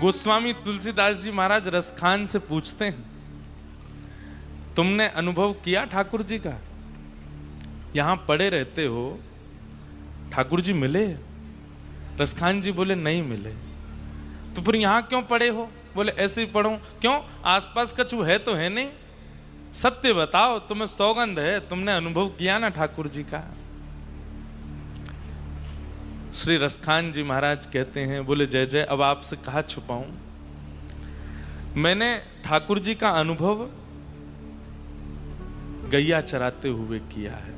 गोस्वामी तुलसीदास जी महाराज रसखान से पूछते हैं, तुमने अनुभव किया ठाकुर जी का? यहां पड़े रहते हो, ठाकुर जी मिले? रसखान जी बोले नहीं मिले। तो फिर यहां क्यों पड़े हो? बोले ऐसे ही पढ़ो। क्यों? आसपास कछु है तो है नहीं? सत्य बताओ, तुम्हें सौगंध है, तुमने अनुभव किया ना ठाकुर जी का? श्री रसखान जी महाराज कहते हैं, बोले जय जय, अब आपसे कहा छुपाऊं? मैंने ठाकुर जी का अनुभव गैया चराते हुए किया है।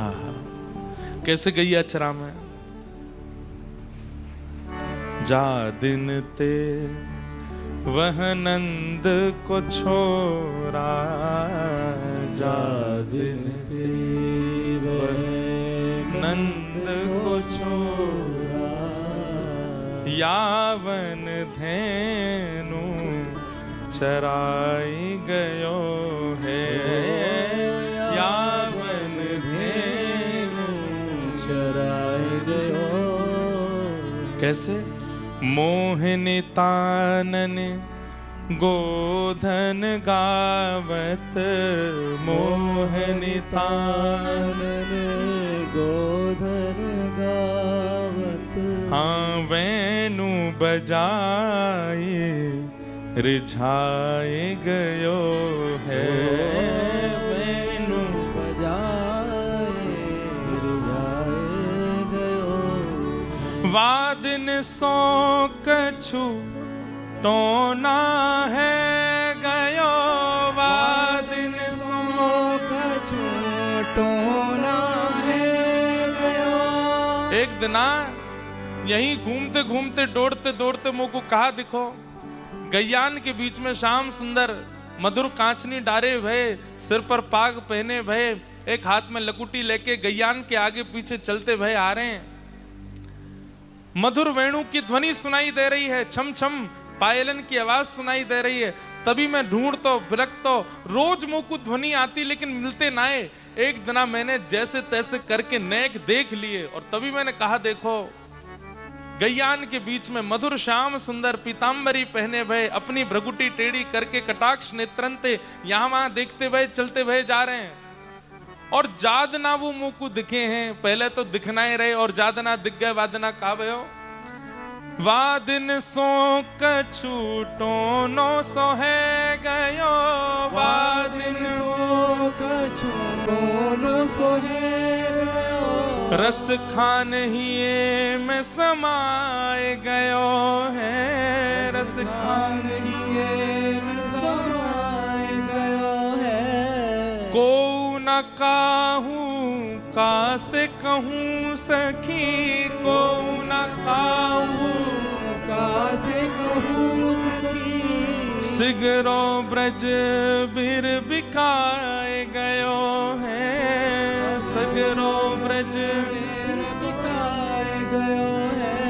आहा, कैसे गैया चरा मैं? जा दिन ते वह नंद को छोरा, जा दिन ते वह नंद को छोरा, यावन धेनु चराई गयो है, यावन धेनु चराई गयो। कैसे? मोहिनी तानन गोधन गावत, मोहिनी तानन गोधन गावत, हाँ वेणु बजाए रिझाए गयो है, वेणु बजाए रिझाए गयो। वादिन सो कछु टोना है गयो, वादिन सो कछु टोना है गयो। एक दिना यहीं घूमते घूमते दौड़ते दौड़ते मुझ को कहा दिखो, गैयान के बीच में श्याम सुंदर मधुर कांचनी डारे भये, सिर पर पाग पहने भये, एक हाथ में लकुटी लेके गैयान के आगे पीछे चलते भये आ रहे हैं। मधुर वेणु की ध्वनि सुनाई दे रही है, छम छम पायलन की आवाज सुनाई दे रही है। तभी मैं ढूंढतो फिरकतो, रोज मुंह को ध्वनि आती लेकिन मिलते ना आए। एक दिना मैंने जैसे तैसे करके नेक देख लिए और तभी मैंने कहा देखो, गैयान के बीच में मधुर श्याम सुंदर पीतांबरी पहने भये, अपनी भ्रगुटी टेढ़ी करके कटाक्ष नेत्रंते यहां वहां देखते भये चलते भये जा रहे हैं। और जादना वो मुंह को दिखे हैं, पहले तो दिखना ही रहे और जादना दिख गए। वादना कहा भयो, वादिन सो कछु टोनो सो है गयो, वादिन सो कछु टोनो सो है गयो, रस खान ही में समाए गयो है, रस खान ही में समाए गयो है। को न काहूं का से कहूं सखी, को न काहूं का से कहूं सखी, सिगरो ब्रज बिर बिकाए गयो है, सिगरो ब्रज बिर बिकाए गयो है।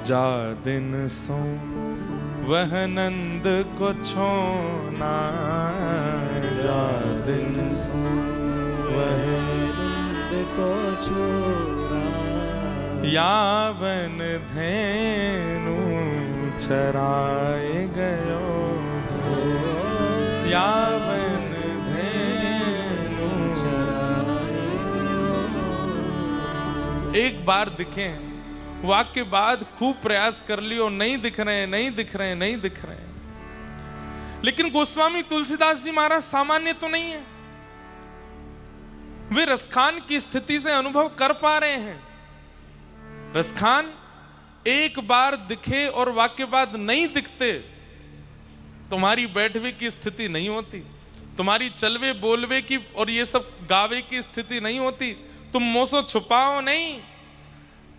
जा दिन सो वह नंद को छोना, जा दिन सो वह नंद को छोना, यावन धेनु चराए गयो है, यावन धेनु चराए गयो। एक बार दिखे, वाक्य बाद खूब प्रयास कर लियो, नहीं दिख रहे, नहीं दिख रहे, नहीं दिख रहे। लेकिन गोस्वामी तुलसीदास जी महाराज सामान्य तो नहीं है, वे रसखान की स्थिति से अनुभव कर पा रहे हैं। रसखान एक बार दिखे और वाक्य बाद नहीं दिखते, तुम्हारी बैठवे की स्थिति नहीं होती, तुम्हारी चलवे बोलवे की और ये सब गावे की स्थिति नहीं होती। तुम मोसो छुपाओ नहीं,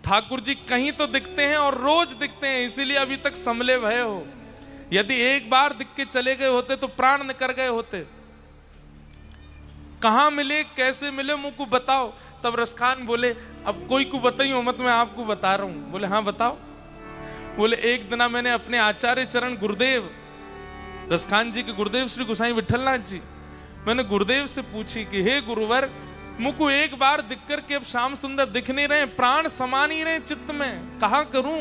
ठाकुर जी कहीं तो दिखते हैं और रोज दिखते हैं, इसीलिए अभी तक संभले भय हो। यदि एक बार दिख के चले गए होते तो प्राण निकल गए होते। कहां मिले, कैसे मिले, मुझको बताओ। तब रसखान बोले, अब कोई को बताइयो मत, मैं आपको बता रहा हूं। बोले हाँ बताओ। बोले एक दिना मैंने अपने आचार्य चरण गुरुदेव, रसखान जी के गुरुदेव श्री गोसाई विठलनाथ जी, मैंने गुरुदेव से पूछी कि हे गुरुवर, मुझको एक बार दिख कर के अब श्याम सुंदर दिख नहीं रहे, प्राण समा नहीं रहे चित्त में, कहां करूं।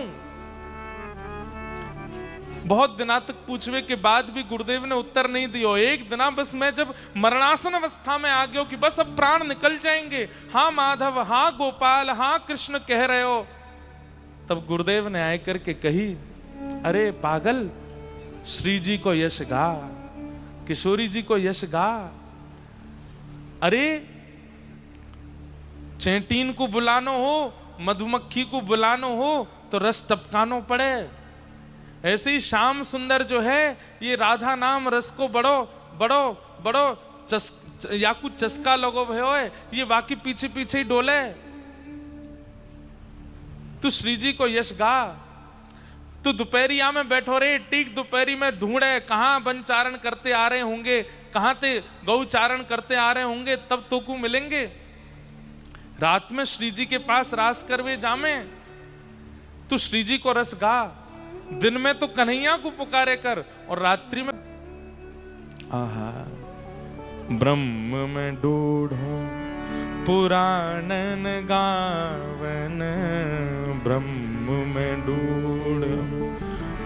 बहुत दिना तक पूछवे के बाद भी गुरुदेव ने उत्तर नहीं दिया। एक दिना बस मैं जब मरणासन अवस्था में आ गया कि बस अब प्राण निकल जाएंगे, हाँ माधव, हाँ गोपाल, हाँ कृष्ण कह रहे हो, तब गुरुदेव ने आए करके कही, अरे पागल, श्री जी को यश गा, किशोरी जी को यश गा। अरे चैटीन को बुलानो हो, मधुमक्खी को बुलानो हो तो रस टपकानो पड़े। ऐसे ही श्याम सुंदर जो है ये राधा नाम रस को बड़ो बड़ो बड़ो या कुछ चस्का लगो भयो है, ये वाकई पीछे पीछे ही डोले। तू श्री जी को यश गा। तू दोपहरिया में बैठो रे, ठीक दोपहरी में ढूंढे कहां वनचारण करते आ रहे होंगे, कहां ते गौचारण करते आ रहे होंगे, तब तो को मिलेंगे। रात में श्री जी के पास रास करवे जामे, तू श्री जी को रस गा। दिन में तो कन्हैया को पुकारे कर और रात्रि में आहा ब्रह्म में ढूंढो पुराणन गावन, ब्रह्म में ढूंढो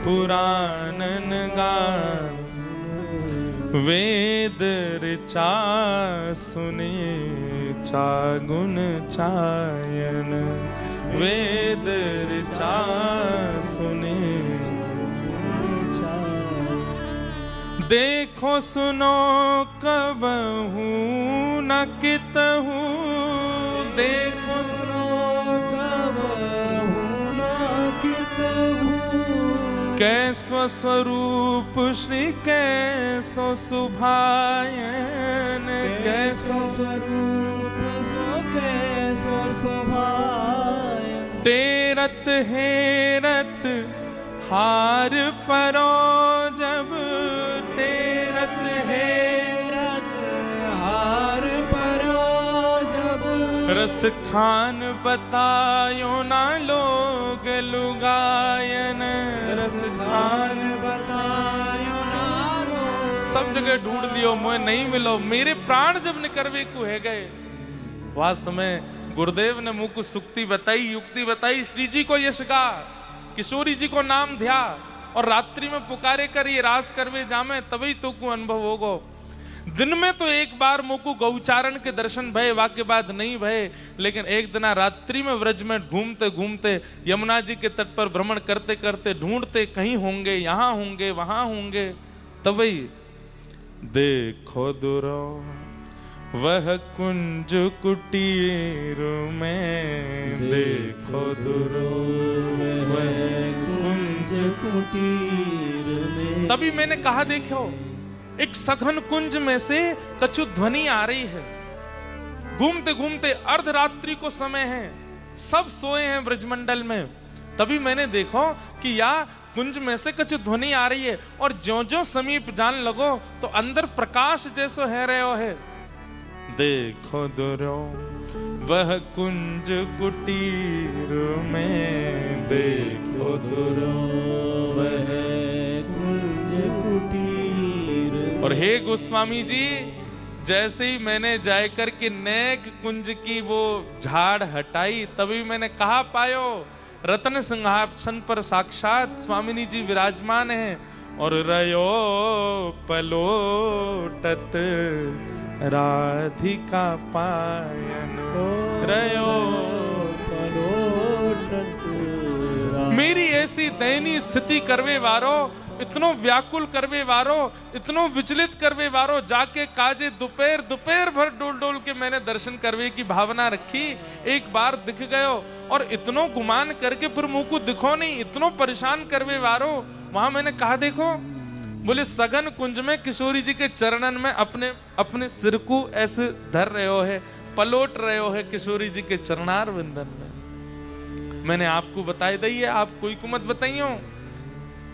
पुराणन गावन, वेद ऋचा सुने चागुन चायन, वेद ऋचा सुने। देखो सुनो कबहू न कितहू, देखो सुनो कबहू न कितहू, कैसो स्वरूप श्री कैसो सुभायन, कैसो स्वरूप कैसो सुभायन। तेरत हेरत हार परो जब, तेरत हेरत हार परो जब, रस खान बतायो ना लोग लुगायन, रस खान बतायो ना लोग। सब जगह ढूंढ लियो, मुझे नहीं मिलो, मेरे प्राण जब निकरवे को है गए। वास्तव में गुरुदेव ने मुझको सुक्ति बताई, युक्ति बताई, श्री जी को यश गा, किशोरी जी को नाम ध्या और रात्रि में पुकारे कर ये रास करवे जामे, तभी तो को अनुभव होगो। दिन में तो एक बार मुझको गौचारण के दर्शन भय, वाक्य बाद नहीं भय, लेकिन एक दिन रात्रि में व्रज में घूमते घूमते यमुना जी के तट पर भ्रमण करते करते ढूंढते, कहीं होंगे, यहाँ होंगे, वहां होंगे, तभी देखो दुरो वह कुंज कुटीर में, देखो दुरो वह कुंज कुटीर में। तभी मैंने कहा देखो, एक सघन कुंज में से कछु ध्वनि आ रही है। घूमते घूमते अर्धरात्रि को समय है, सब सोए हैं ब्रजमंडल में। तभी मैंने देखो कि या कुंज में से कछु ध्वनि आ रही है, और ज्यों ज्यों समीप जान लगो तो अंदर प्रकाश जैसो है रहो है। देखो दुरो वह कुंज कुटीर में, देखो दुरो वह कुंज कुटीर। और हे गोस्वामी जी, जैसे ही मैंने जाकर के नेक कुंज की वो झाड़ हटाई, तभी मैंने कहा पायो रत्न सिंहासन पर साक्षात स्वामिनी जी विराजमान हैं, और रयो पलोटत राधिका पायन, रयो पलोटत। मेरी ऐसी दयनीय स्थिति करवे वारो, इतनो व्याकुल करवे वारो, इतनो विचलित करवे वारो, जाके काजे दोपहर दोपहर भर डोल डोल के मैंने दर्शन करवे की भावना रखी। एक बार दिख गयो और इतनो गुमान करके फिर मुंह को दिखो नहीं, इतनो परेशान करवे वारो। वहां मैंने कहा देखो, बोले सघन कुंज में किशोरी जी के चरणन में अपने अपने सिर को ऐसे धर रहे हो है, पलोट रहे हो है किशोरी जी के चरणार विंदन में। मैंने आपको बताई दी है, आप कोई को मत बताइयो।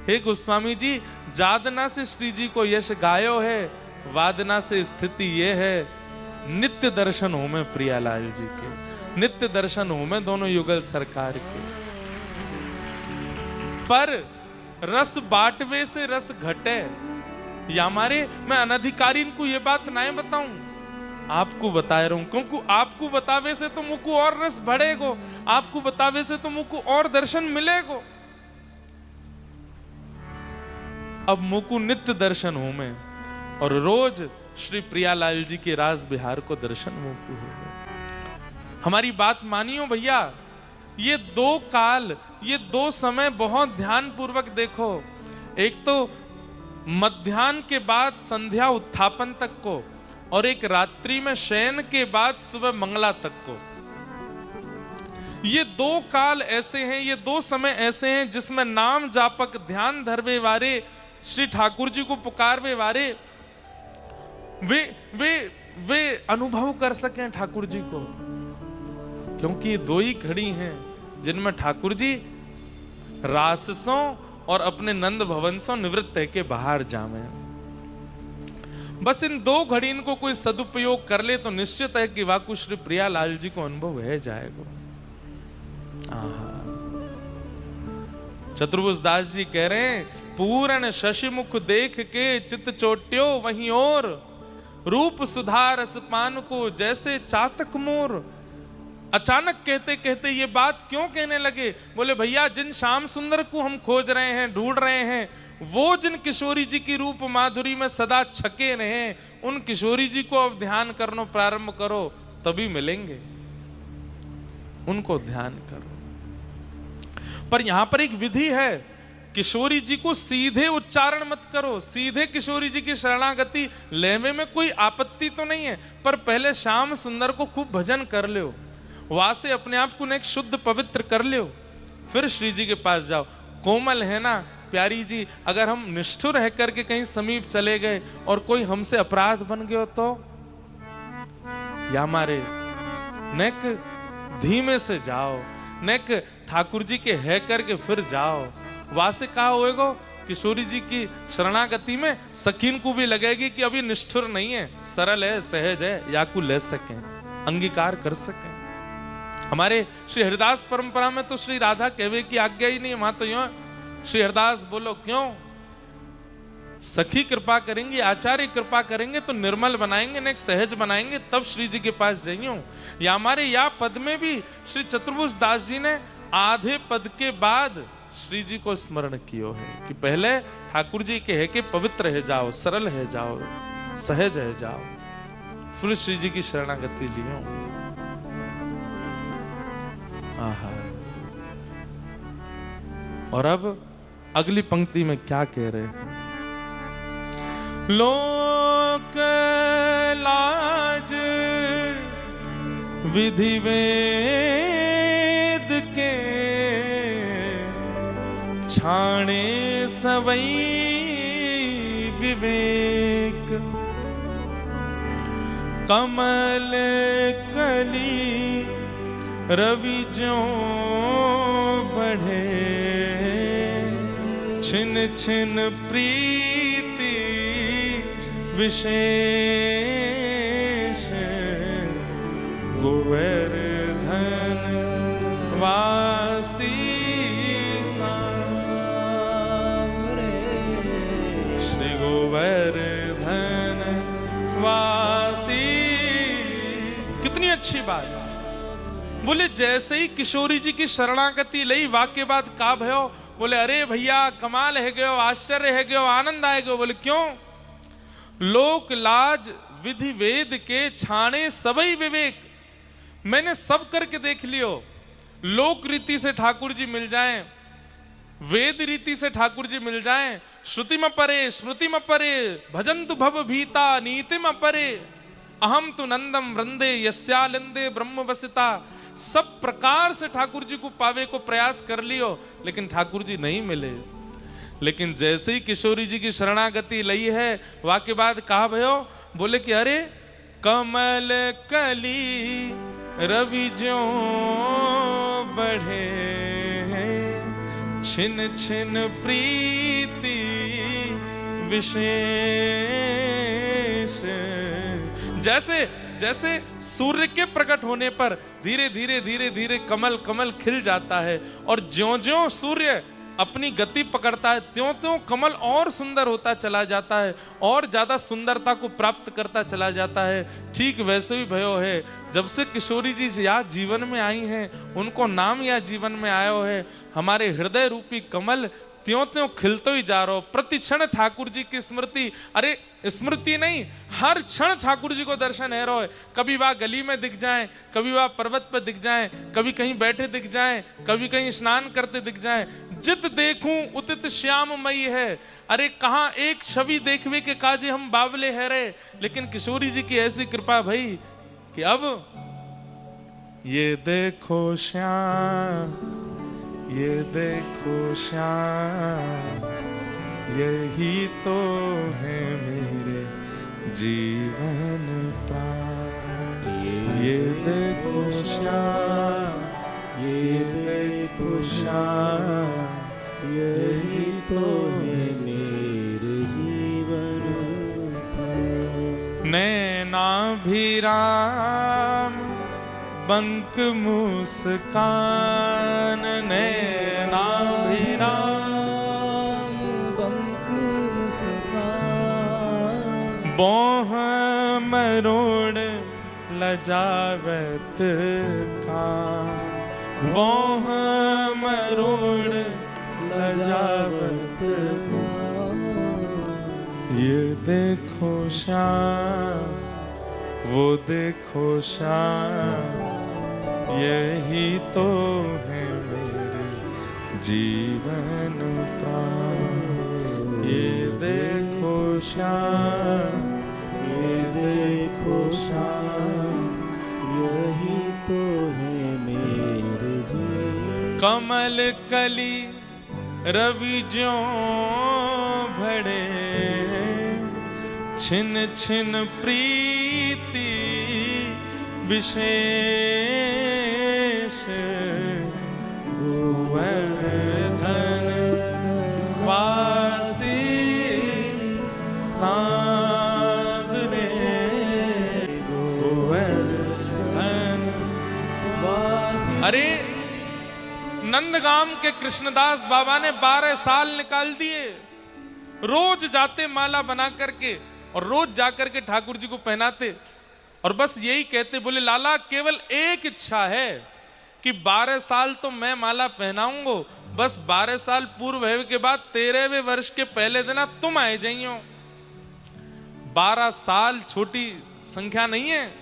हे गोस्वामी जी, जादना से श्री जी को यश गायो है, वादना से स्थिति ये है, नित्य दर्शन हो में प्रियालाल जी के, नित्य दर्शन हो में दोनों युगल सरकार के। पर रस बांटवे से रस घटे, या हमारे मैं अनधिकारी को ये बात नहीं बताऊं। आपको बता रहा हूं, क्योंकि आपको बतावे से तो मुझको और रस बढ़ेगो, आपको बतावे से तो मुझको और दर्शन मिलेगो। अब मुझको नित्य दर्शन हो में, और रोज श्री प्रियालाल जी के रास बिहार को दर्शन मुझको हो गए। हमारी बात मानियो भैया, ये दो काल, ये दो समय बहुत ध्यान पूर्वक देखो। एक तो मध्याह्न के बाद संध्या उत्थापन तक को, और एक रात्रि में शयन के बाद सुबह मंगला तक को। ये दो काल ऐसे हैं, ये दो समय ऐसे हैं जिसमें नाम जापक ध्यान धरवे वारे, श्री ठाकुर जी को पुकारवे वारे वे अनुभव कर सकें ठाकुर जी को। क्योंकि ये दो ही घड़ी हैं जिनमें ठाकुर जी राससों और अपने नंद भवन से निवृत्त है के बाहर जावे। बस इन दो घड़ी को कोई सदुपयोग कर ले तो निश्चित है कि वाकु श्री प्रियालाल जी को अनुभव है जाएगा। चतुर्भुज दास जी कह रहे हैं, पूर्ण शशि मुख देख के चित चोट्यो वहीं और, रूप सुधार रस पान को जैसे चातक मोर। अचानक कहते कहते ये बात क्यों कहने लगे? बोले भैया, जिन श्याम सुंदर को हम खोज रहे हैं, ढूंढ रहे हैं, वो जिन किशोरी जी की रूप माधुरी में सदा छके रहे, उन किशोरी जी को अब ध्यान करना प्रारंभ करो, तभी मिलेंगे। उनको ध्यान करो। पर यहां पर एक विधि है, किशोरी जी को सीधे उच्चारण मत करो, सीधे किशोरी जी की शरणागति लेने में कोई आपत्ति तो नहीं है, पर पहले श्याम सुंदर को खूब भजन कर लो, वहां से अपने आप को एक शुद्ध पवित्र कर लो, फिर श्री जी के पास जाओ। कोमल है ना प्यारी जी, अगर हम निष्ठुर रह करके कहीं समीप चले गए और कोई हमसे अपराध बन गया तो या मारे नेक धीमे से जाओ, नेक ठाकुर जी के है करके फिर जाओ। वहां से कहा होएगा किशोरी जी की शरणागति में सकीन को भी लगेगी कि अभी निष्ठुर नहीं है, सरल है, सहज है, या को ले सकें, अंगीकार कर सकें। हमारे श्री हरिदास परंपरा में तो श्री राधा कहवे की आज्ञा ही नहीं, वहां तो यूं श्री हरिदास बोलो क्यों, सखी कृपा करेंगे, आचार्य कृपा करेंगे तो निर्मल बनाएंगे, नेक सहज बनाएंगे, तब श्री जी के पास जाइयो। या हमारे या पद में भी श्री चतुर्भुज दास जी ने आधे पद के बाद श्री जी को स्मरण किया है कि पहले ठाकुर जी के है कि पवित्र है जाओ, सरल है जाओ, सहज है जाओ, फिर श्री जी की शरणागति लियो। आहा। और अब अगली पंक्ति में क्या कह रहे हैं? लोक लाज विधि वेद के छाणे सवई विवेक, कमल कली रवि ज्यों बढ़े, छिन छिन प्रीति विशेष, गोवर्धन वासी श्री गोवर्धन वासी। कितनी अच्छी बात। बोले जैसे ही किशोरी जी की शरणागति लई, वाक्य बाद का भयो? बोले अरे भैया कमाल है गयो, आश्चर्य है गयो, आनंद आए गयो। बोले क्यों? लोक लाज विधि वेद के छाणे सबई विवेक। मैंने सब करके देख लियो, लोक रीति से ठाकुर जी मिल जाएं, वेद रीति से ठाकुर जी मिल जाएं, श्रुति में परे स्मृति में परे, भजन्तु भव भीता नीति में परे, अहम तु नंदम वृंदे यस्यालिंदे ब्रह्म वसिता। सब प्रकार से ठाकुर जी को पावे को प्रयास कर लियो, लेकिन ठाकुर जी नहीं मिले। लेकिन जैसे ही किशोरी जी की शरणागति लई है, वाक्य बाद कहा भयो? बोले कि अरे कमल कली रवि ज्यों बढ़े, छिन छिन प्रीति विशेष। जैसे जैसे सूर्य के प्रकट होने पर धीरे धीरे धीरे धीरे कमल कमल खिल जाता है, और ज्यों ज्यों सूर्य अपनी गति पकड़ता है, त्यों त्यों कमल और सुंदर होता चला जाता है, और ज्यादा सुंदरता को प्राप्त करता चला जाता है। ठीक वैसे भी भयो है, जब से किशोरी जी या जीवन में आई हैं, उनको नाम या जीवन में आयो है, हमारे हृदय रूपी कमल त्यों त्यों खिलतो ही जा रहा हो। प्रति क्षण ठाकुर जी की स्मृति, अरे स्मृति नहीं, हर क्षण ठाकुर जी को दर्शन है रहा है। कभी वह गली में दिख जाएं, कभी वह पर्वत पर दिख जाएं, कभी कहीं बैठे दिख जाएं, कभी कहीं स्नान करते दिख जाएं। जित देखूं उतित श्याममयी है। अरे कहाँ एक छवि देखवे के काजे हम बावले है रे, लेकिन किशोरी जी की ऐसी कृपा भई कि अब ये देखो श्याम, ये देखो श्याम, यही तो है मेरे जीवन प्राण। ये देखो श्याम, ये देखो श्याम, यही तो है मेरे जीवन प्राण। नैनाभिराम बंक मुस्कान, नैनाभिराम बंक मुस्कान, बोह मरोड़ लजावत कान, बोह मरोड़ लजावत कान। ये देखो श्याम, वो देखो श्याम, यही तो है मेरे जीवन प्राण। ये देखो श्याम, ये देखो श्याम, यही तो है मेरे जीवन। कमल कली रवि ज्यों भड़े, छिन छिन प्रीति विशेष, गोवर्धन वासी सांवरे, गोवर्धन वासी। अरे नंदगाम के कृष्णदास बाबा ने 12 साल निकाल दिए, रोज जाते माला बना करके और रोज जाकर के ठाकुर जी को पहनाते, और बस यही कहते, बोले लाला केवल एक इच्छा है कि 12 साल तो मैं माला पहनाऊंगा, बस 12 साल पूर्व है के बाद 13वें वर्ष के पहले दिन तुम आए जाइयो। 12 साल छोटी संख्या नहीं है।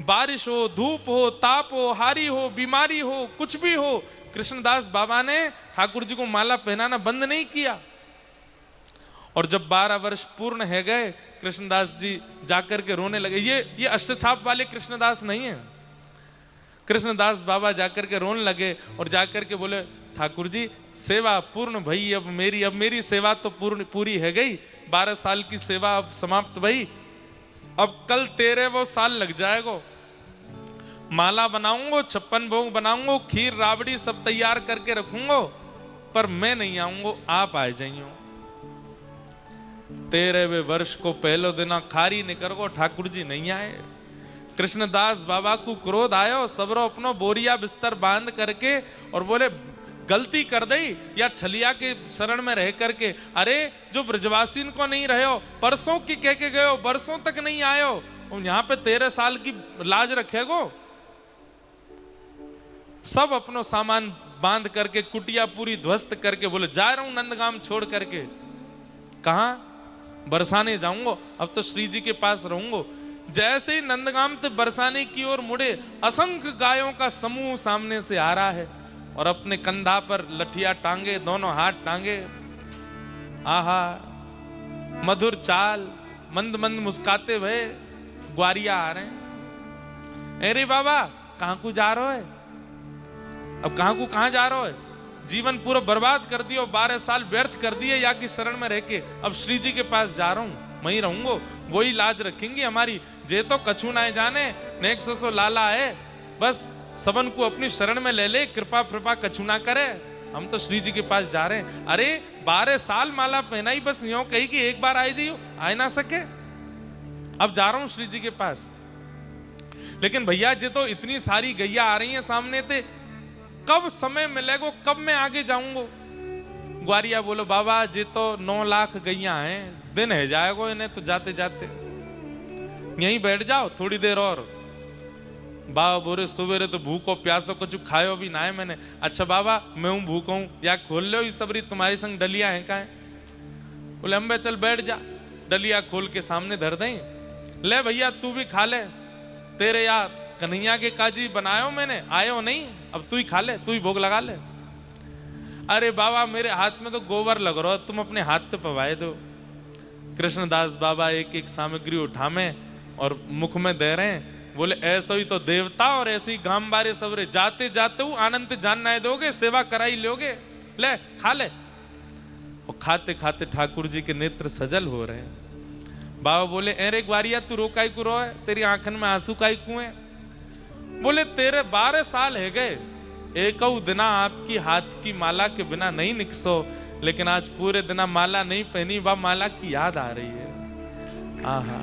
बारिश हो, धूप हो, ताप हो, हारी हो, बीमारी हो, कुछ भी हो, कृष्णदास बाबा ने ठाकुर जी को माला पहनाना बंद नहीं किया। और जब 12 वर्ष पूर्ण है गए, कृष्णदास जी जाकर के रोने लगे। ये अष्टछाप वाले कृष्णदास नहीं है। कृष्णदास बाबा जाकर के रोने लगे और जाकर के बोले, ठाकुर जी सेवा पूर्ण भई, अब मेरी सेवा तो पूरी है गई। 12 साल की सेवा अब समाप्त भई, अब कल 13वां साल लग जाएगा। माला बनाऊंगा, 56 भोग बनाऊंगा, खीर राबड़ी सब तैयार करके रखूंगा, पर मैं नहीं आऊंगा, आप आ जाइयो। 13वें वर्ष को पहले दिन खारी निकर को ठाकुर जी नहीं आए। कृष्णदास बाबा को क्रोध आयो, सबरो अपनो बोरिया बिस्तर बांध करके और बोले गलती कर दई या छलिया के शरण में रह करके, अरे जो ब्रजवासीन को नहीं रहे हो, परसों की कह के गए हो, बरसों तक नहीं आयो, यहाँ पे 13 साल की लाज रखेगो। सब अपनो सामान बांध करके कुटिया पूरी ध्वस्त करके बोले जा रहा हूं नंदगाम छोड़ करके। कहा? बरसाने जाऊंगा, अब तो श्री जी के पास रहूंगा। जैसे ही नंदगाम से बरसाने की ओर मुड़े, असंख्य गायों का समूह सामने से आ रहा है और अपने कंधा पर लठिया टांगे, दोनों हाथ टांगे। आहा, मधुर चाल, मंद मंद मुस्काते हुए ग्वारिया आ रहे हैं। अरे बाबा कहां को जा रहे हो? अब कहां जा रहे हो? जीवन पूरा बर्बाद कर दिया, 12 साल व्यर्थ कर दिए या की शरण में रह के। अब श्री जी के पास जा रहा हूं, वहीं रहूंगा, वही लाज रखेंगे हमारी। जे तो कछु ना जाने, नेक सो लाला है, बस सबन को अपनी शरण में ले ले, कृपा कृपा कछु ना करे। हम तो श्री जी के पास जा रहे हैं। अरे 12 साल माला पहनाई, बस यूं कही कि एक बार आई जाइयो, आए ना सके। अब जा रहा हूं श्री जी के पास। लेकिन भैया जे तो इतनी सारी गैया आ रही हैं सामने थे, कब समय मिलेगा, कब मैं आगे जाऊंगा? ग्वारिया बोलो बाबा जी तो 9 लाख गैया हैं, दिन है जाएगो इन्हें तो जाते जाते, यहीं बैठ जाओ थोड़ी देर और। बाबा बोले सवेरे तो भूखो प्यासो कुछ खायो भी ना है मैंने। अच्छा बाबा मैं हूं भूखो हूं, या खोल लो इस सबरी तुम्हारी संग डलिया है का है? बोले अम्बे चल बैठ जा, डलिया खोल के सामने धर दें, ले भैया तू भी खा ले, तेरे यार कन्हैया के काजी बनायो मैंने, आयो नहीं अब तू ही खा ले, तू ही भोग लगा ले। अरे बाबा मेरे हाथ में तो गोबर लग रहा है, तुम अपने हाथ पे पवाए दो। कृष्णदास बाबा एक एक सामग्री उठा में और मुख में दे रहे हैं। बोले ऐसा ही तो देवता और ऐसे ही गांव बारे सबरे, जाते जाते वो आनंद जानना दोगे, सेवा कराई लोगे, ले खा ले। और खाते खाते ठाकुर जी के नेत्र सजल हो रहे हैं। बाबा बोले अरे ग्वारिया तू रोकाई को रो है, तेरी आंखन में आंसू काई कुएं? बोले तेरे 12 साल है गए, एक दिना आपकी हाथ की माला के बिना नहीं निकसो, लेकिन आज पूरे दिना माला नहीं पहनी, बा माला की याद आ रही है। आहा।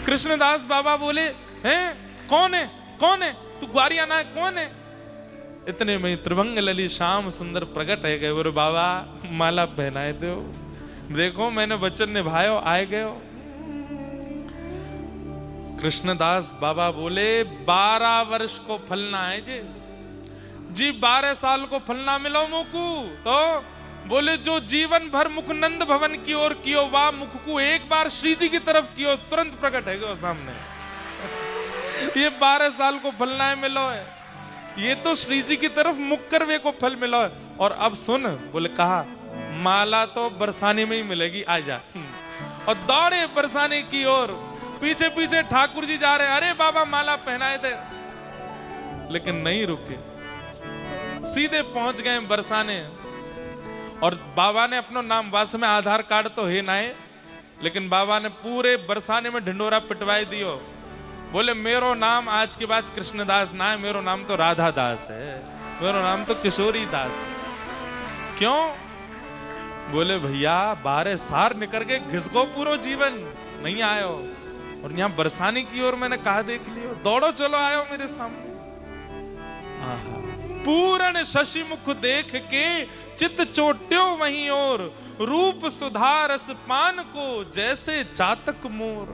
कृष्णदास बाबा बोले हैं कौन है कौन है तू ग्वारिया ना है कौन है? इतने में त्रिभंग लली श्याम सुंदर प्रकट है गए। बोले बाबा माला पहनाए दो, देखो मैंने वचन निभायो आए गए। कृष्णदास बाबा बोले 12 वर्ष को फलना है जी 12 साल को फलना मिलो मुकु तो। बोले जो जीवन भर मुख नंद भवन की ओर कियो, वाह मुख को एक बार श्री जी की तरफ कियो, तुरंत प्रकट है गो सामने। ये 12 साल को फलना है मिलो है, ये तो श्री जी की तरफ मुख करवे को फल मिलो है। और अब सुन, बोले कहा माला तो बरसाने में ही मिलेगी, आजा। और दौड़े बरसाने की ओर, पीछे पीछे ठाकुर जी जा रहे, अरे बाबा माला पहनाए थे, लेकिन नहीं रुके, सीधे पहुंच गए बरसाने। और बाबा ने अपनो नाम, वास में आधार कार्ड तो है ना है, लेकिन बाबा ने पूरे बरसाने में ढिंडोरा पिटवाई दियो। बोले मेरो नाम आज के बाद कृष्णदास ना है, मेरो नाम तो राधा दास है, मेरो नाम तो किशोरी दास है। क्यों? बोले भैया 12 साल निकल के घिसको पूरा जीवन नहीं आयो, और यहाँ बरसाने की ओर मैंने कहा देख लियो, दौड़ो चलो आयो मेरे सामने। आहा। पूर्ण शशि मुख देख के चित चोट्यो वहीं और, रूप सुधारस पान को जैसे चातक मोर।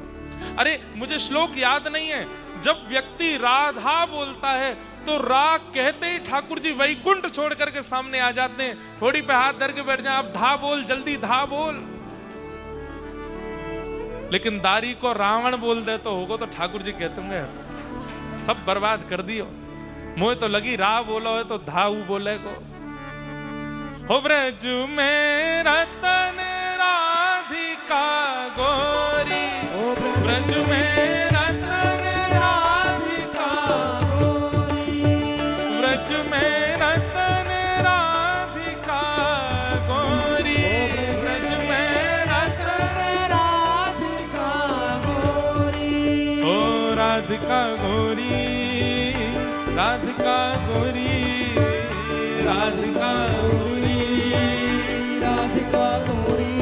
अरे मुझे श्लोक याद नहीं है, जब व्यक्ति राधा बोलता है तो राग कहते ही ठाकुर जी वैकुंठ छोड़ करके सामने आ जाते हैं, थोड़ी पे हाथ धर के बैठ जाए, अब धा बोल जल्दी धा बोल। लेकिन दारी को रावण बोल दे तो होगा तो ठाकुर जी कहते होंगे सब बर्बाद कर दियो, मुझे तो लगी रा बोलो है तो धाऊ बोले को। हो ब्रज में रतन राधिका गोरी, ब्रज में रतन राधिका गोरी, ब्रज में रतन राधिका गोरी, ब्रज में रतन राधिका गोरी, ओ राधिका गोरी, राधिका गोरी, राधिका गोरी, राधिका गोरी,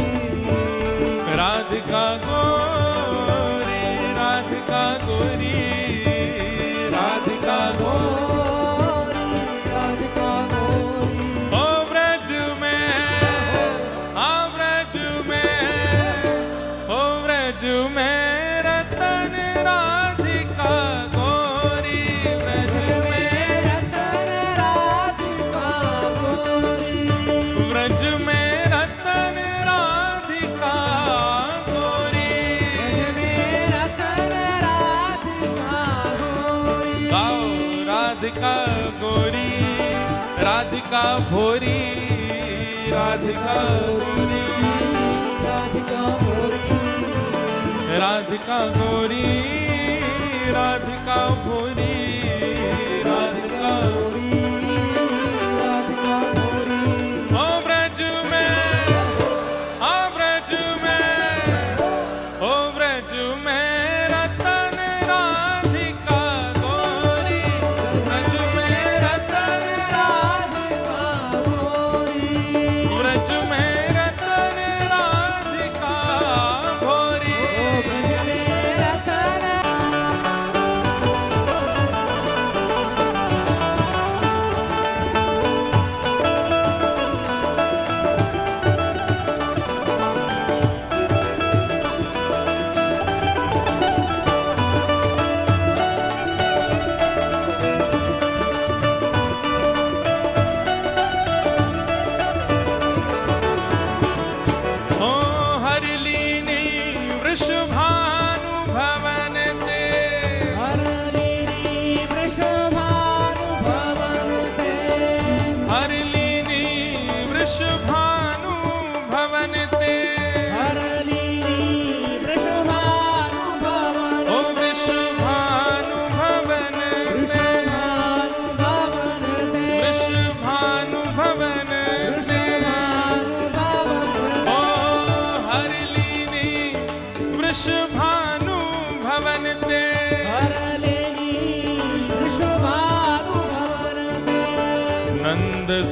राधिका गोरी, राधिका गोरी, राधिका गोरी, राधिका गोरी। ओ ब्रज में, आ ब्रज में, ओ ब्रज में रतन राधिका गोरी, ब्रज में रतन राधिका गोरी, ब्रज में रतन राधिका गोरी, ब्रज में रतन राधिका गोरी। गाओ राधिका गोरी, राधिका भोरी, राधिका गोरी, राधिका भोरी, राधिका गोरी, राधिका भोरी, राधिका गोरी, राधिका भोरी। ओ ब्रज में, आ ब्रज में, ओ ब्रज में रतन राधिका गोरी, ब्रज में रतन राधिका गोरी, ब्रज में रतन राधिका गोरी, ब्रज में रतन।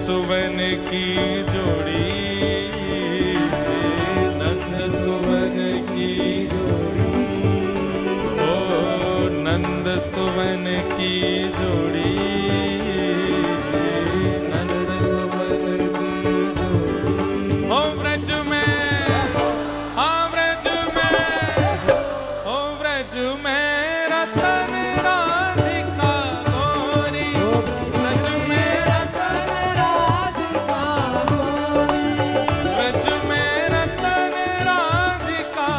सुवन की जोड़ी, नंद सुवन की जोड़ी, ओ नंद सुवन की जोड़ी, नंद सुवन की जोड़ी। ओ व्रज में, हाँ व्रज में, ओ व्रज में रतन राधिका गोरी, व्रज में रतन राधिका गोरी, व्रज में रतन राधिका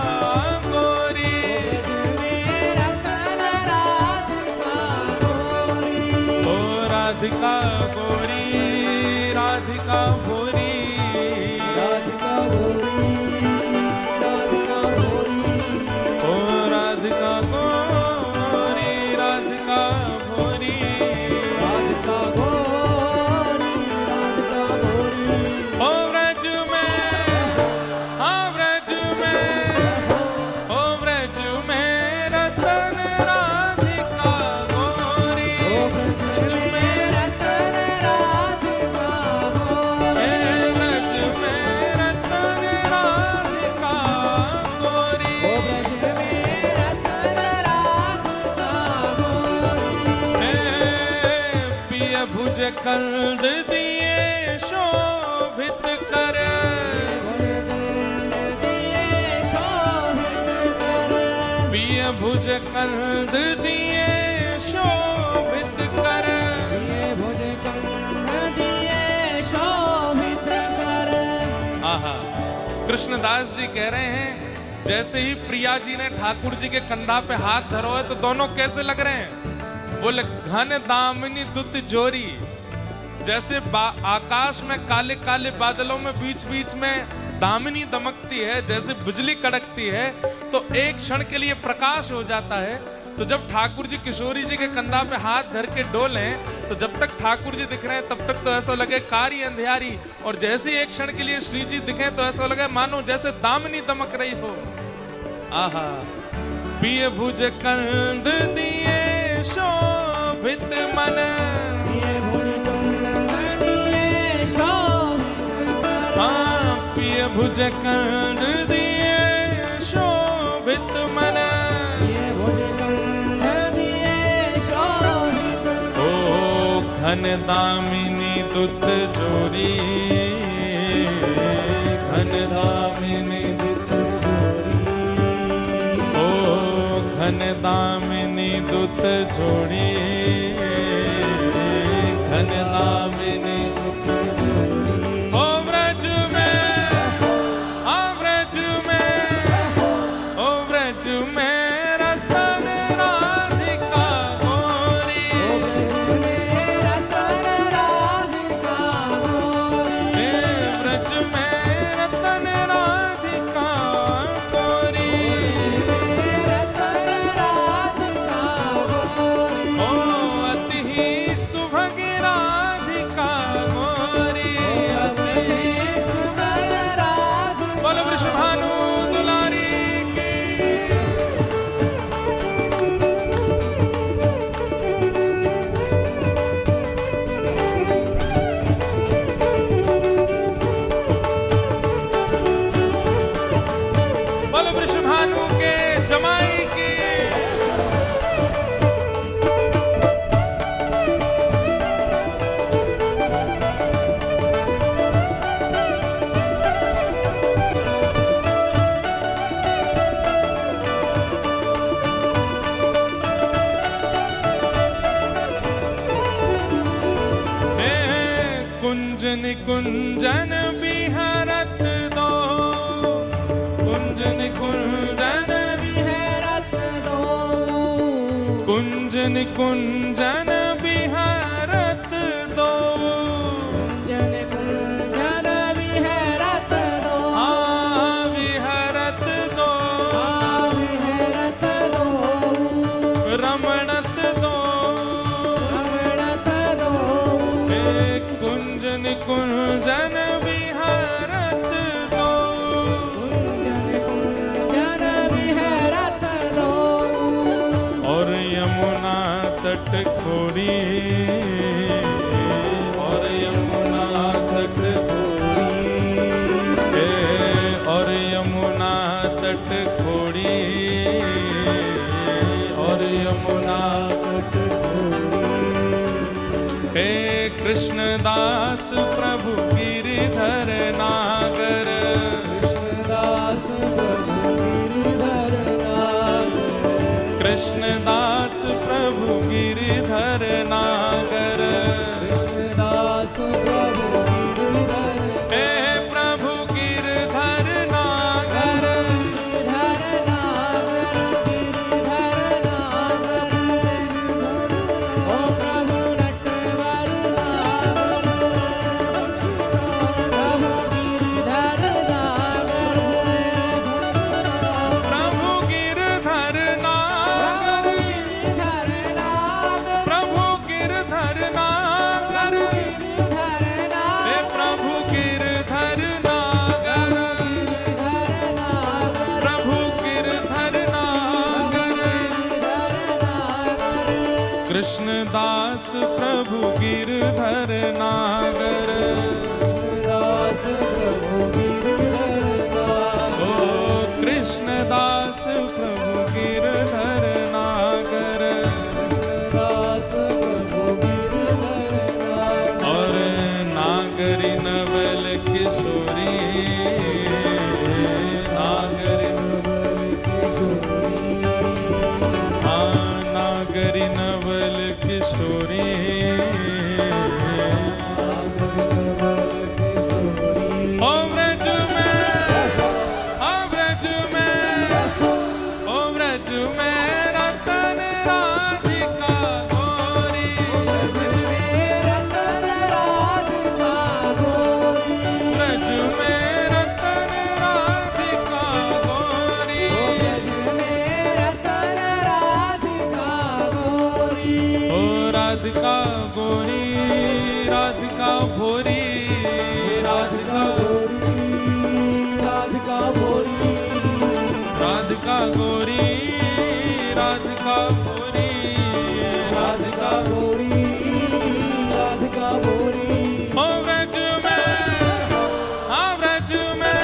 गोरी, व्रज में रतन राधिका गोरी, ओ राधिका गोरी, राधिका गोरी, राधिका गोरी, राधिका गोरी, ओ राधिका गोरी, राधिका गोरी, राधिका गोरी, राधिका गोरी। ओ व्रज में, हाँ व्रज में, ओ व्रज में रतन राधिका गोरी, व्रज में रतन राधिका गोरी, व्रज में रतन राधिका गोरी, व्रज में रतन राधिका गोरी। पिय भुज कंद दिए शोभित कर, पिय भुज कंद दिए शोभित कर, आहा। कृष्णदास जी कह रहे हैं जैसे ही प्रिया जी ने ठाकुर जी के कंधा पे हाथ धरो है तो दोनों कैसे लग रहे हैं? बोले घन दामिनी दुत जोरी। जैसे आकाश में काले काले बादलों में बीच बीच में दामिनी दमकती है, जैसे बिजली कड़कती है तो एक क्षण के लिए प्रकाश हो जाता है। तो जब ठाकुर जी किशोरी जी के कंधा पे हाथ धर के डोले तो जब तक ठाकुर जी दिख रहे हैं तब तक तो ऐसा लगे कारी अंधियारी, और जैसे ही एक क्षण के लिए श्री जी दिखे तो ऐसा लगे मानो जैसे दामिनी दमक रही हो। आहा। पिय भुज कंद दिए शोभित मन, हाँ पिय भुज कंद दिए शोभित मन, ओ घन दामिनी दुत जोरी, घन दामिनी दुत जोरी, ओ घन दामिनी दुत जोड़ी, घन दामिनी दुत जोड़ी। ओ व्रज में, आ व्रज में, ओ व्रज में रतन राधिका गोरी, रतन राधिका गोरी, व्रज में रतन राधिका गोरी, रतन राधिका गोरी, ओ अति ही सुभग राधिका गोरी, अति ही सुभग राधिका। बोलो वृषभानु दुलारी की। बोलो वृषभानु के जमाई की। कुंजन कुंजन बिहरत दो, कुंजन कुंजन बिहरत दो, कुंजन कुंजन बिहरत दो, कुंजन कुंजन बिहरत दो, हाँ बिहरत दो, हाँ बिहरत दो, रमणत दो, रमणत दो, कुंजन कुंजन बिहरत दो, कुंजन कुंजन बिहरत दो, और यमुना तट खोरी, और यमुना कृष्णदास प्रभु गिरधर नागर, कृष्णदास प्रभु गिरधर नागर, ओ कृष्णदास प्रभु गिरधर नागर, कृष्णदास प्रभु गिरधर नागर, और नागरी नवल किशोरी, नागरी नवल किशोरी, हाँ नागरी नवल किशोरी, नवल किशोरी, ओ व्रज में, ओ व्रज में, ओ व्रज में रतन राधिका गोरी, व्रज में रतन राधिका गोरी, व्रज में रतन राधिका गोरी, व्रज में रतन राधिका गोरी, ओ राधिका गोरी, राधिका भोरी, राधिका गोरी, राधिका भोरी, राधिका गोरी, राधिका भोरी, राधिका गोरी, राधिका भोरी, ओ व्रज में, हाँ व्रज में,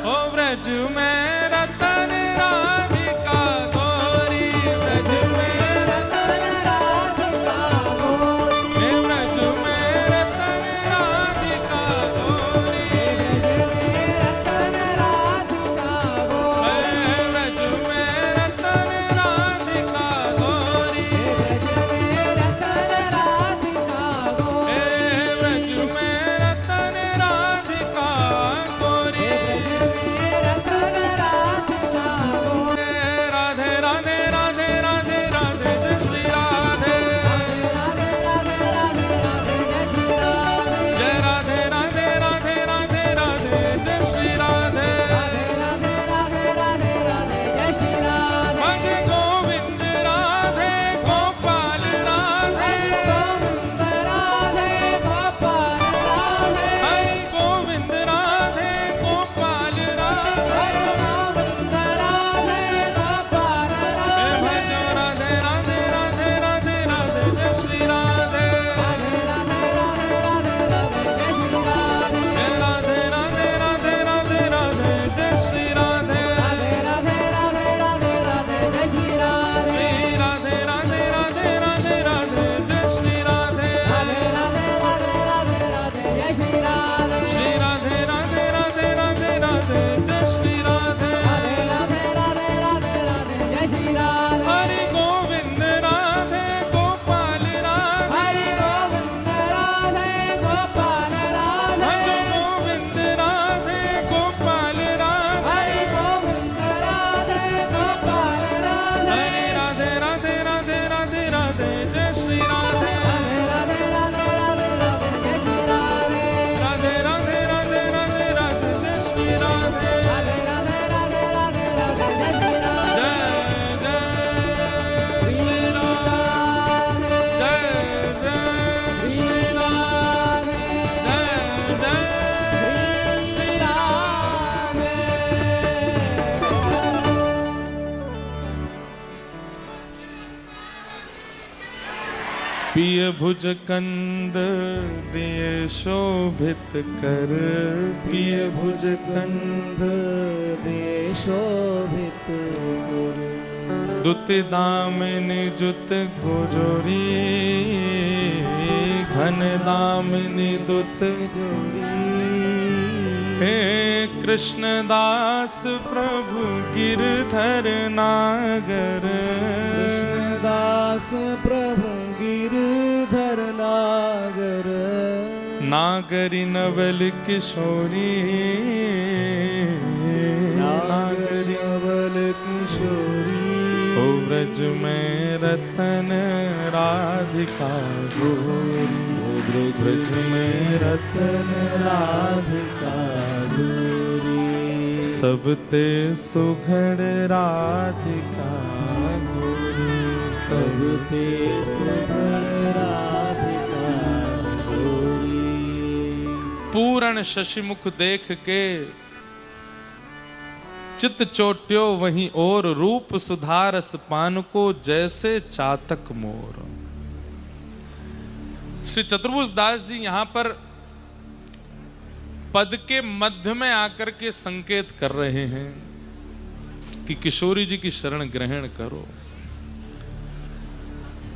ओ व्रज में रतन राधिका गोरी, व्रज में रतन राधिका गोरी, हे व्रज में रतन राधिका गोरी, व्रज में रतन राधिका गोरी, हे व्रज में रतन राधिका गोरी, व्रज में रतन राधिका गोरी, हे व्रज में रतन राधिका गोरी, रतन राधिका गोरी, राधे राधे राधे राधे राधे जय श्री राधे, राधे राधे राधे राधे जय श्री राधे, जय राधे राधे राधे राधे राधे जय श्री राधे, राधे राधे राधे राधे राधे जय श्री राधे, भज गोविंद राधे गोपाल राधे, गोविंद राधे गोपाल राधे, हरि गोविंद राधे गोपाल राधे, हरि गोविंद राधे गोपाल हे राधे, भजो राधे राधे राधे राधे राधे जय श्री राधे, राधे राधे राधे राधे राधे जय श्री राधे, हे राधे राधे राधे राधे राधे जय श्री राधे, राधे राधे राधे राधे राधे जय श्री राधे, श्री राधे राधे राधे राधे राधे जय श्री राधे, राधे राधे राधे राधे राधे जय श्री राधे, श्री राधे राधे राधे राधे राधे जय श्री राधे, राधे राधे राधे राधे राधे जय श्री राधे, हरि गोविंद राधे गोपाल राधे, हरि गोविंद राधे गोपाल राधे, भजो गोविंद राधे गोपाल राधे, हरि गोविंद राधे गोपाल राधे, हरि राधे राधे राधे राधे राधे जय श्री राधे, राधे राधे राधे राधे राधे जय श्री राधे, राधे राधे राधे राधे राधे जय श्री राधे, राधे राधे राधे राधे राधे जय श्री राधे, जय जय श्री राधे, जय जय श्री राधे, जय जय श्री पिय भुज कंद दिए शोभित कर, पिय भुज कंद दे शोभित गुरु, दुत दामिनी जुत गोजोरी, घन दामिनी दुत जोरी, हे कृष्णदास प्रभु गिरधर नागर, कृष्णदास प्रभु गिरधर नागर, नागरी नवल किशोरी, नागरी नवल किशोरी, ओ ब्रज में रतन राधिका गोरी, ओ ब्रज में रतन राधिका गोरी, सबते सुघड़ राधिका गोरी, सबते सुघड़ राधिका गोरी। पूर्ण शशिमुख देख के चित चोट्यो वहीं और, रूप सुधारस पान को जैसे चातक मोर। श्री चतुर्भुज दास जी यहां पर पद के मध्य में आकर के संकेत कर रहे हैं कि किशोरी जी की शरण ग्रहण करो,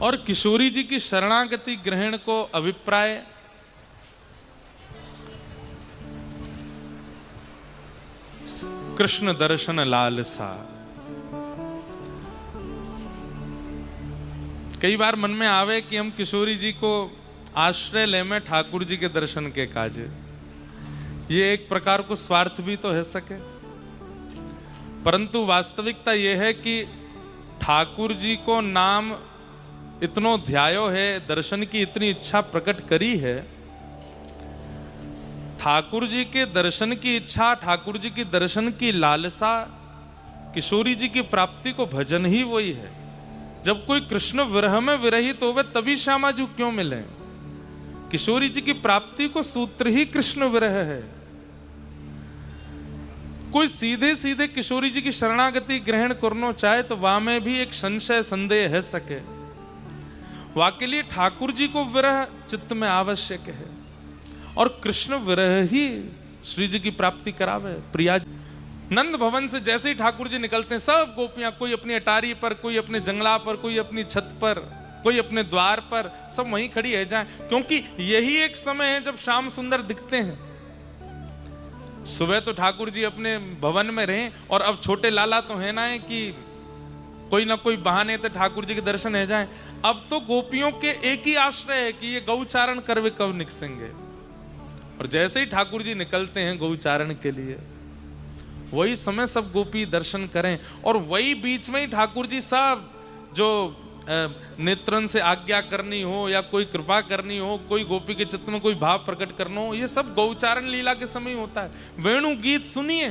और किशोरी जी की शरणागति ग्रहण को अभिप्राय कृष्ण दर्शन लालसा। कई बार मन में आवे कि हम किशोरी जी को आश्रय ले में ठाकुर जी के दर्शन के काजे, ये एक प्रकार को स्वार्थ भी तो है सके, परंतु वास्तविकता यह है कि ठाकुर जी को नाम इतनो ध्यायो है, दर्शन की इतनी इच्छा प्रकट करी है, ठाकुर जी के दर्शन की इच्छा, ठाकुर जी की दर्शन की लालसा, किशोरी जी की प्राप्ति को भजन ही वही है। जब कोई कृष्ण विरह में विरहित होवे तभी श्यामा जी क्यों मिले? किशोरी जी की प्राप्ति को सूत्र ही कृष्ण विरह है। कोई सीधे सीधे किशोरी जी की शरणागति ग्रहण करना चाहे तो वहां में भी एक संशय संदेह है सके, वाके लिए ठाकुर जी को विरह चित्त में आवश्यक है, और कृष्ण विरह ही श्री जी की प्राप्ति करावे। प्रिया नंद भवन से जैसे ही ठाकुर जी निकलते हैं, सब गोपियां, कोई अपनी अटारी पर, कोई अपने जंगला पर, कोई अपनी छत पर, कोई अपने द्वार पर, सब वहीं खड़ी है जाए, क्योंकि यही एक समय है जब श्याम सुंदर दिखते हैं। सुबह तो ठाकुर जी अपने भवन में रहे, और अब छोटे लाला तो है ना है कि कोई ना कोई बहाने तो ठाकुर जी के दर्शन है जाए। अब तो गोपियों के एक ही आश्रय है कि ये गौचारण करवे कब निकसेंगे, और जैसे ही ठाकुर जी निकलते हैं गौचारण के लिए, वही समय सब गोपी दर्शन करें, और वही बीच में ही ठाकुर जी सब जो नेत्रन से आज्ञा करनी हो या कोई कृपा करनी हो, कोई गोपी के चित्त में कोई भाव प्रकट करना हो, ये सब गौचारण लीला के समय होता है। वेणु गीत सुनिए,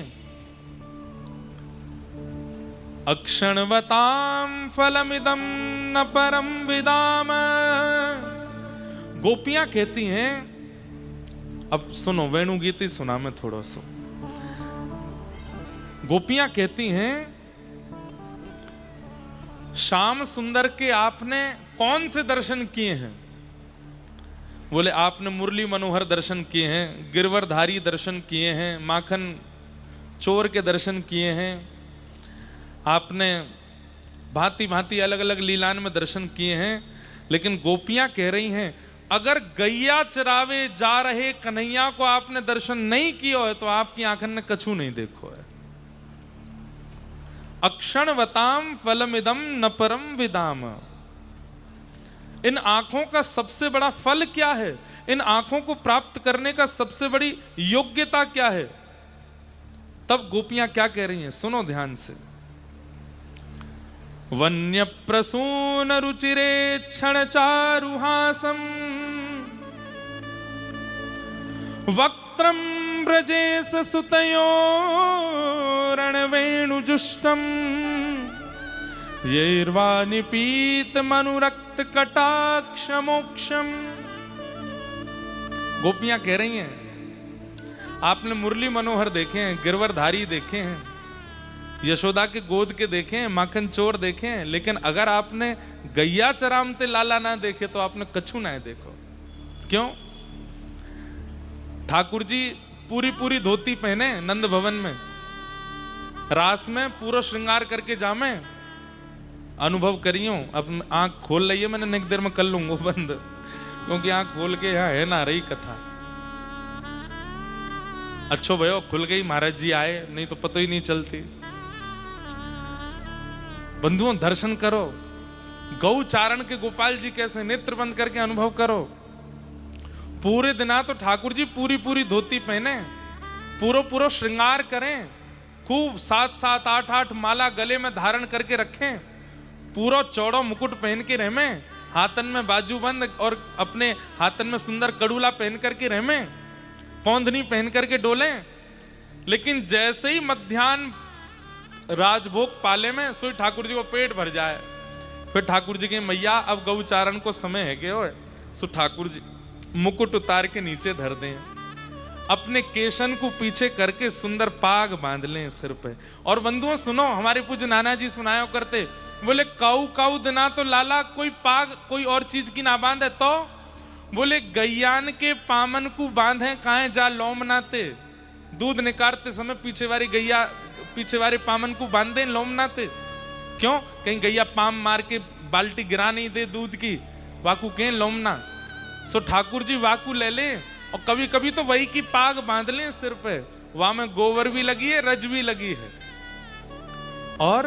अक्षणवताम फलमिदम न परम विदाम। गोपियां कहती हैं, अब सुनो, वेणु गीत ही सुना मैं थोड़ा सा। गोपियां कहती हैं, श्याम सुंदर के आपने कौन से दर्शन किए हैं? बोले आपने मुरली मनोहर दर्शन किए हैं, गिरवरधारी दर्शन किए हैं, माखन चोर के दर्शन किए हैं, आपने भांति भांति अलग अलग लीलान में दर्शन किए हैं। लेकिन गोपियां कह रही हैं, अगर गैया चरावे जा रहे कन्हैया को आपने दर्शन नहीं किया है तो आपकी आंखन ने कछु नहीं देखो है। अक्षणवताम फलमिदम न परम विदाम। इन आंखों का सबसे बड़ा फल क्या है? इन आंखों को प्राप्त करने का सबसे बड़ी योग्यता क्या है? तब गोपियां क्या कह रही हैं, सुनो ध्यान से। वन्य प्रसून रुचिरे क्षण चारुहासम, वक्त्रम ब्रजेश सुतयो रणवेणुजुष्टम, येर्वा निपीत मनुरक्त कटाक्ष मोक्षम। गोपियां कह रही हैं, आपने मुरली मनोहर देखे हैं, गिरवरधारी देखे हैं, यशोदा के गोद के देखे हैं, माखन चोर देखे हैं, लेकिन अगर आपने गैया चरामते लाला ना देखे तो आपने कछु ना देखो। क्यों? ठाकुर जी पूरी पूरी धोती पहने नंद भवन में, रास में पूरा श्रृंगार करके जामे, अनुभव करियो। अब आंख खोल लिये, मैंने नेक देर में कर लूंगा बंद, क्योंकि आंख खोल के यहाँ है ना रही कथा। अच्छो भयो खुल गई, महाराज जी आए, नहीं तो पता ही नहीं चलती। बंधुओं दर्शन करो, गौ चारण के गोपाल जी कैसे, नेत्र बंद करके अनुभव करो। पूरे दिना तो ठाकुर जी पूरी पूरी धोती पहने, पूरा पूरा श्रृंगार करें, खूब 7-7 8-8 माला गले में धारण करके रखें, पूरा चौड़ा मुकुट पहन के रहें, हाथन में बाजूबंद और अपने हाथन में सुंदर कड़ूला पहन करके रहें, कौंधनी पहन करके डोलें। लेकिन जैसे ही मध्यान्ह राजभोग पाले में सोई ठाकुर जी को पेट भर जाए, फिर ठाकुर जी के मैया अब गौचारण को समय है के हो, सो ठाकुर जी मुकुट उतार के नीचे धर दें, अपने केशन को पीछे करके सुंदर पाग बांध लें सिर पे। और बंधुओं सुनो, हमारे पूज्य नाना जी सुनाया करते, बोले काऊ काऊ दिना तो लाला कोई पाग कोई और चीज की ना बांधे, तो बोले गैयान के पामन को बांधे काहे जा लोमनाते, दूध निकालते समय पीछे वाली गैया पीछे वाले पामन को बांधे लोमनाते, क्यों? कहीं गैया पाम मार के बाल्टी गिरा नहीं दे दूध की, वाकू कहें लोमना। सो ठाकुर जी वाकू ले ले और कभी कभी तो वही की पाग बांध लें सिर पे, वहां में गोबर भी लगी है, रज भी लगी है, और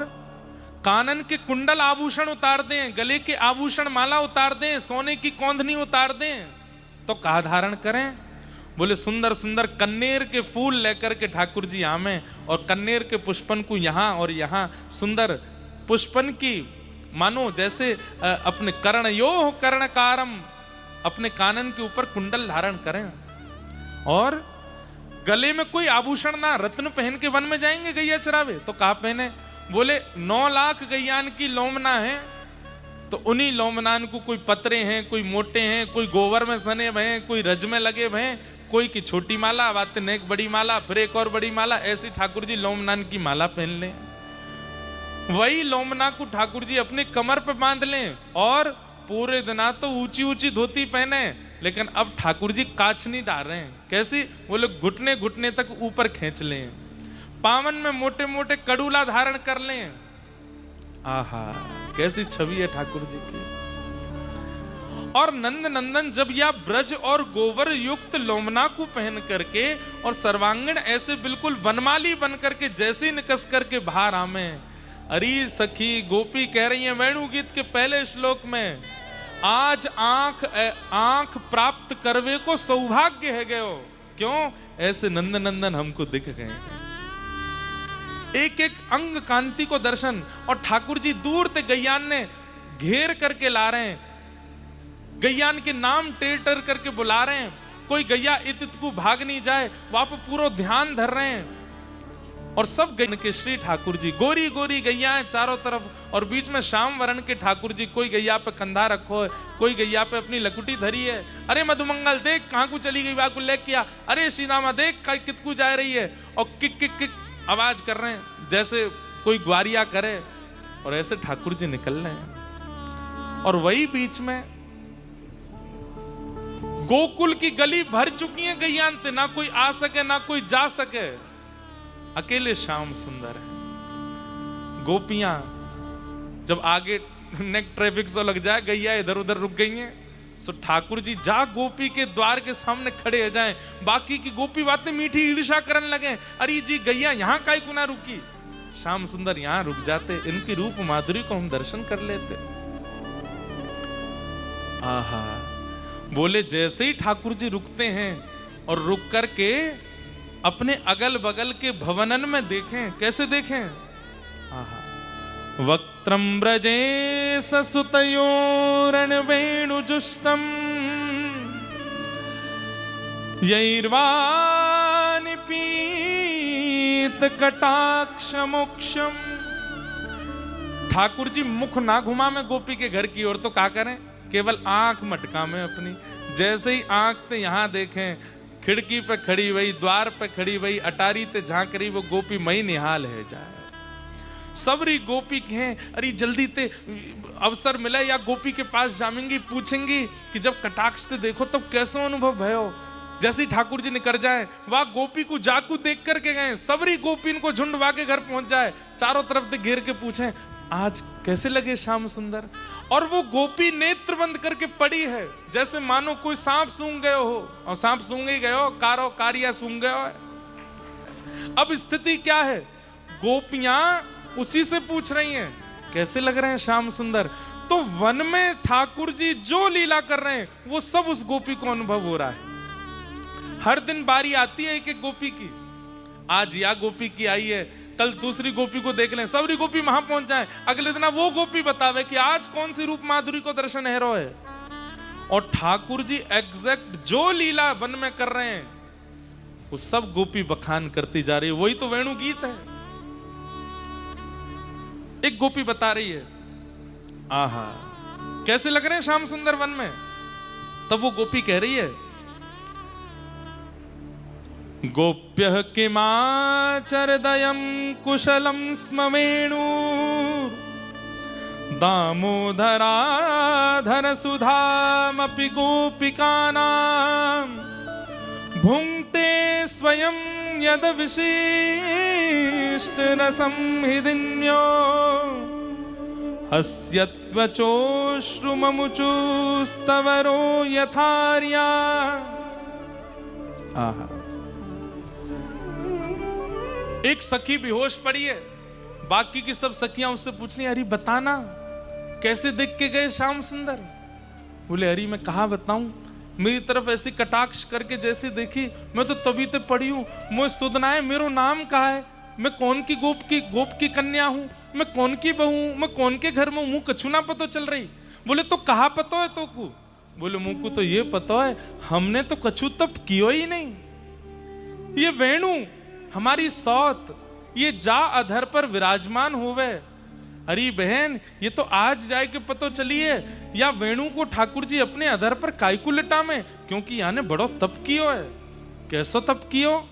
कानन के कुंडल आभूषण उतार दें, गले के आभूषण माला उतार दें, सोने की कौंधनी उतार दें, तो कहा धारण करें? बोले सुंदर सुंदर कन्नेर के फूल लेकर के ठाकुर जी आमे, और कन्नेर के पुष्पन को यहां और यहां सुंदर पुष्पन की मानो जैसे अपने कर्णयोः कर्णकारम, अपने कानन के ऊपर कुंडल धारण करें, और गले में कोई आभूषण ना, रत्न पहन के वन में जाएंगे गैया चरावे तो कहा पहने? बोले 9 लाख गैयान की लोमना है, तो उन्हीं लोमनान को कोई पतरे हैं, कोई मोटे हैं, कोई गोबर में सने हुए हैं, कोई रज में लगे हुए हैं, कोई की छोटी माला, बात नेक बड़ी माला, फिर एक और बड़ी माला, ऐसी ठाकुर जी लोमनान की माला पहन लें। वही लोमना को ठाकुर जी अपने कमर पे बांध लें, और पूरे दिना तो ऊंची ऊंची धोती पहने, लेकिन अब ठाकुर जी काछ नहीं डाल रहे हैं। कैसी? वो लोग घुटने घुटने तक ऊपर खींच लें, पावन में मोटे मोटे कड़ूला धारण कर लें। आहा, कैसी छवि है ठाकुर जी की। और नंद नंदन जब यह ब्रज और गोबर युक्त लोमना को पहन करके और सर्वांगीण ऐसे बिल्कुल वनमाली बन करके जैसे निकस करके बाहर आमे, अरे सखी गोपी कह रही है वेणु गीत के पहले श्लोक में, आज आंख प्राप्त करवे को सौभाग्य है गयो। क्यों? ऐसे नंद नंदन हमको दिख गए हैं, एक एक अंग कांति को दर्शन। और ठाकुर जी दूर ते गैयान ने घेर करके ला रहे हैं, गैयान के नाम टेर टेर करके बुला रहे हैं, कोई गैया इत को भाग नहीं जाए, वहां पर पूरा ध्यान धर रहे हैं। और सब गैया के श्री ठाकुर जी, गोरी गोरी गैया है चारों तरफ, और बीच में श्याम वरण के ठाकुर जी, कोई गैया पे कंधा रखो है, कोई गैया पे अपनी लकुटी धरी है। अरे मधुमंगल देख कहां को चली गई, वहां को ले किया, अरे सीतामा देख कितकू जा रही है, और किक किक किक आवाज कर रहे हैं जैसे कोई ग्वारिया करे, और ऐसे ठाकुर जी निकल रहे हैं। और वही बीच में गोकुल की गली भर चुकी है गैयांते, ना कोई आ सके ना कोई जा सके, अकेले श्याम सुंदर है। गोपियां जब आगे नेक ट्रैफिक से लग जाए, गैया इधर उधर रुक गई हैं, सो ठाकुर जी जा गोपी के द्वार के सामने खड़े हो जाएं, बाकी की गोपी बातें मीठी ईर्षा करने लगे, अरे जी गैया यहाँ काहे को ना रुकी, श्याम सुंदर यहाँ रुक जाते, इनकी रूप माधुरी को हम दर्शन कर लेते। आहा, बोले जैसे ही ठाकुर जी रुकते हैं और रुक करके अपने अगल बगल के भवनन में देखें, कैसे देखें? आहा, वक्त्रम ब्रजे ससुतयोरण वेणुजुष्टम यैर्वानि पीत कटाक्ष मोक्षम। ठाकुर जी मुख ना घुमा में गोपी के घर की ओर, तो क्या करें? केवल आंख मटका में अपनी, जैसे ही आंख पे यहां देखें, खिड़की पे खड़ी वही, द्वार पे खड़ी वही, अटारी ते झांक रही वो गोपी मई निहाल है जाए। सबरी गोपी कहें अरे जल्दी ते अवसर मिले या गोपी के पास जामेंगी, पूछेंगी कि जब कटाक्ष ते देखो तब तो कैसा अनुभव भयो। जैसे ही ठाकुर जी निकल जाए, वह गोपी को जाकू देख करके गए, सबरी गोपी इनको झुंडवा के घर पहुंच जाए, चारों तरफ से घेर के पूछें आज कैसे लगे श्याम सुंदर। और वो गोपी नेत्र बंद करके पड़ी है, जैसे मानो कोई सांप सूंघ गए हो, और सांप सूंघ ही गए हो, कारो कारिया सूंघ गए हो। अब स्थिति क्या है? गोपियां उसी से पूछ रही हैं कैसे लग रहे हैं श्याम सुंदर। तो वन में ठाकुर जी जो लीला कर रहे हैं वो सब उस गोपी को अनुभव हो रहा है। हर दिन बारी आती है एक एक गोपी की। आज या गोपी की आई है, कल दूसरी गोपी को देख लें, सबरी गोपी वहां पहुंच जाए, अगले दिन वो गोपी बतावे कि आज कौन सी रूप माधुरी को दर्शन है रो है। और ठाकुर जी एग्जैक्ट जो लीला वन में कर रहे हैं वो सब गोपी बखान करती जा रही है। वही तो वेणु गीत है। एक गोपी बता रही है, आहा कैसे लग रहे हैं श्याम सुंदर वन में। तब वो गोपी कह रही है, गोप्यः किमाचरदयं कुशलं स्म वेणु दामोदराधर सुधामपि गोपिकानां भुङ्क्ते स्वयं यद विशिष्ट रसं हृदिन्यो हस्यत्वचोश्रुममुचुस्तवरो यथार्या। आहा, एक सखी बेहोश पड़ी है, बाकी की सब सखियां उससे पूछ रही, अरे बताना कैसे देख के गए श्याम सुंदर। बोले अरे मैं कहा बताऊं, मेरी तरफ ऐसी कटाक्ष करके जैसी देखी, मैं तो तभी तो पड़ी हूं, मुझे सुधना है, मेरो नाम कहा है, मैं कौन की गोप की कन्या हूं, मैं कौन की बहू हूं, मैं कौन के घर में मुंह कछु ना पतो चल रही। बोले तो कहा पतो है तो को। बोले मुंह को तो ये पता है, हमने तो कछु तब कियो ही नहीं। ये वेणु हमारी सौत, ये जा अधर पर विराजमान होवे। अरे बहन ये तो आज जाए के पतो चलिए, या वेणु को ठाकुर जी अपने अधर पर कायकु लिटा में, क्योंकि याने बड़ो तप कियो है। कैसो तप कियो।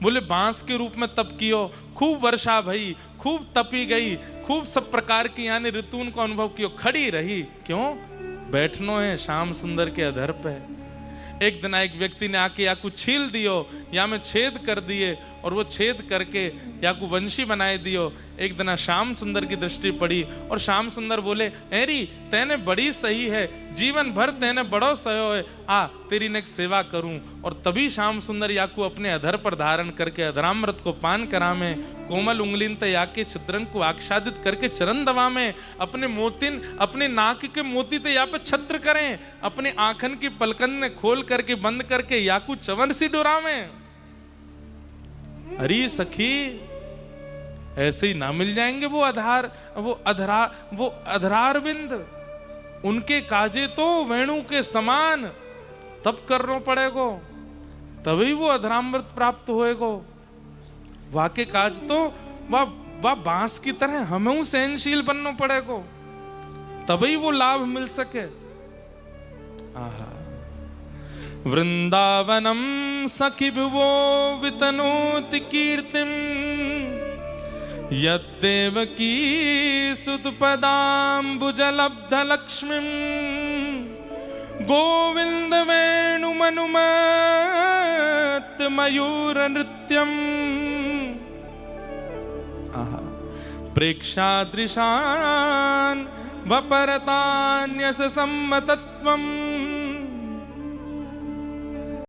बोले बांस के रूप में तप कियो, खूब वर्षा भई, खूब तपी गई, खूब सब प्रकार की यानी ऋतुन को अनुभव कियो, खड़ी रही। क्यों बैठनो है श्याम सुंदर के अधर पे। एक दिन एक व्यक्ति ने आके या कुछ छील दियो, या में छेद कर दिए, और वो छेद करके या को वंशी बनाए दियो। एक दिन श्याम सुंदर की दृष्टि पड़ी, और श्याम सुंदर बोले, एरी तेने बड़ी सही है, जीवन भर तेने बड़ो सहो है, आ तेरी ने सेवा करूं। और तभी श्याम सुंदर याकू अपने अधर पर धारण करके अधरामृत को पान करा में, कोमल उंगलिन ते याके छिद्रन को आच्छादित करके चरण दवा में, अपने मोतिन अपने नाक के मोती ते या पे छत्र करें, अपने आंखन की पलकन ने खोल करके बंद करके याकू चवन सी डोरा में। अरे सखी ऐसे ही ना मिल जाएंगे वो अधरारविंद, उनके काजे तो वेणु के समान तब करना पड़ेगो, तभी वो अधरामृत प्राप्त होएगो। वाके काज तो वह बांस की तरह हमें सहनशील बनना पड़ेगो, तभी वो लाभ मिल सके। आहा, वृंदावनम सखी भुवो वितनोति कीर्तिम यद्देवकी सुतपदाम्बुजलब्ध लक्ष्मीं गोविंद वेणुमनुमत मयूर नृत्यम्। प्रेक्षादृशान् वपरतान्यस सम्मतत्वम्